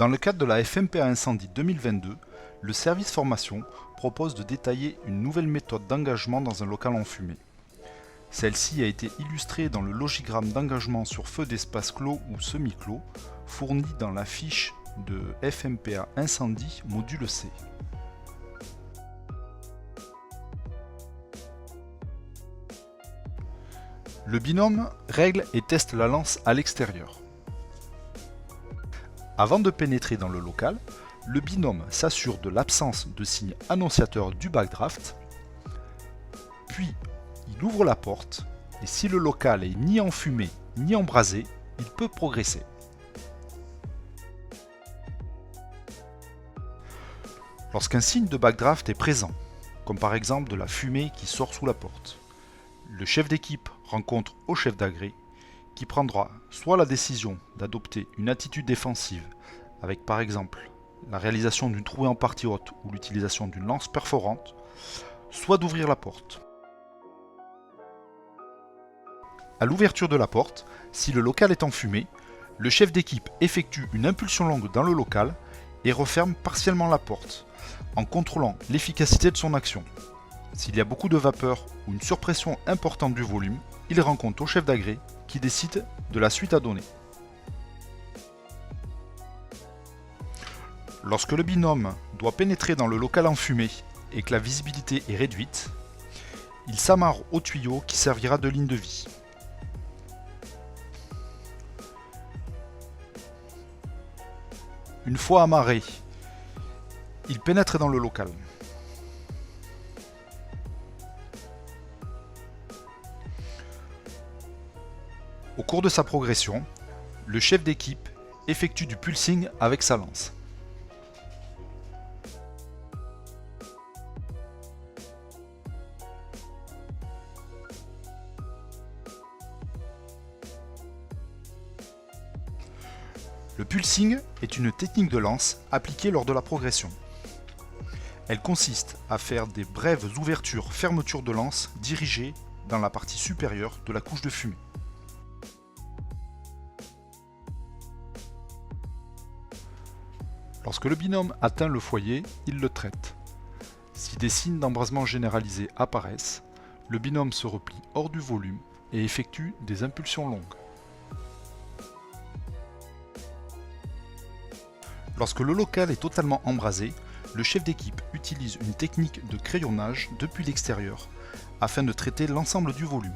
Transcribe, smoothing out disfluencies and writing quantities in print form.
Dans le cadre de la FMPA Incendie 2022, le service formation propose de détailler une nouvelle méthode d'engagement dans un local enfumé. Celle-ci a été illustrée dans le logigramme d'engagement sur feu d'espace clos ou semi-clos, fourni dans la fiche de FMPA Incendie module C. Le binôme règle et teste la lance à l'extérieur. Avant de pénétrer dans le local, le binôme s'assure de l'absence de signes annonciateurs du backdraft, puis il ouvre la porte et si le local est ni enfumé ni embrasé, il peut progresser. Lorsqu'un signe de backdraft est présent, comme par exemple de la fumée qui sort sous la porte, le chef d'équipe rencontre au chef d'agré qui prendra soit la décision d'adopter une attitude défensive avec par exemple la réalisation d'une trouée en partie haute ou l'utilisation d'une lance perforante, soit d'ouvrir la porte. À l'ouverture de la porte, si le local est enfumé, le chef d'équipe effectue une impulsion longue dans le local et referme partiellement la porte, en contrôlant l'efficacité de son action. S'il y a beaucoup de vapeur ou une surpression importante du volume, il rend compte au chef d'agré qui décide de la suite à donner. Lorsque le binôme doit pénétrer dans le local enfumé et que la visibilité est réduite, il s'amarre au tuyau qui servira de ligne de vie. Une fois amarré, il pénètre dans le local. Au cours de sa progression, le chef d'équipe effectue du pulsing avec sa lance. Le pulsing est une technique de lance appliquée lors de la progression. Elle consiste à faire des brèves ouvertures-fermetures de lance dirigées dans la partie supérieure de la couche de fumée. Lorsque le binôme atteint le foyer, il le traite. Si des signes d'embrasement généralisé apparaissent, le binôme se replie hors du volume et effectue des impulsions longues. Lorsque le local est totalement embrasé, le chef d'équipe utilise une technique de crayonnage depuis l'extérieur afin de traiter l'ensemble du volume.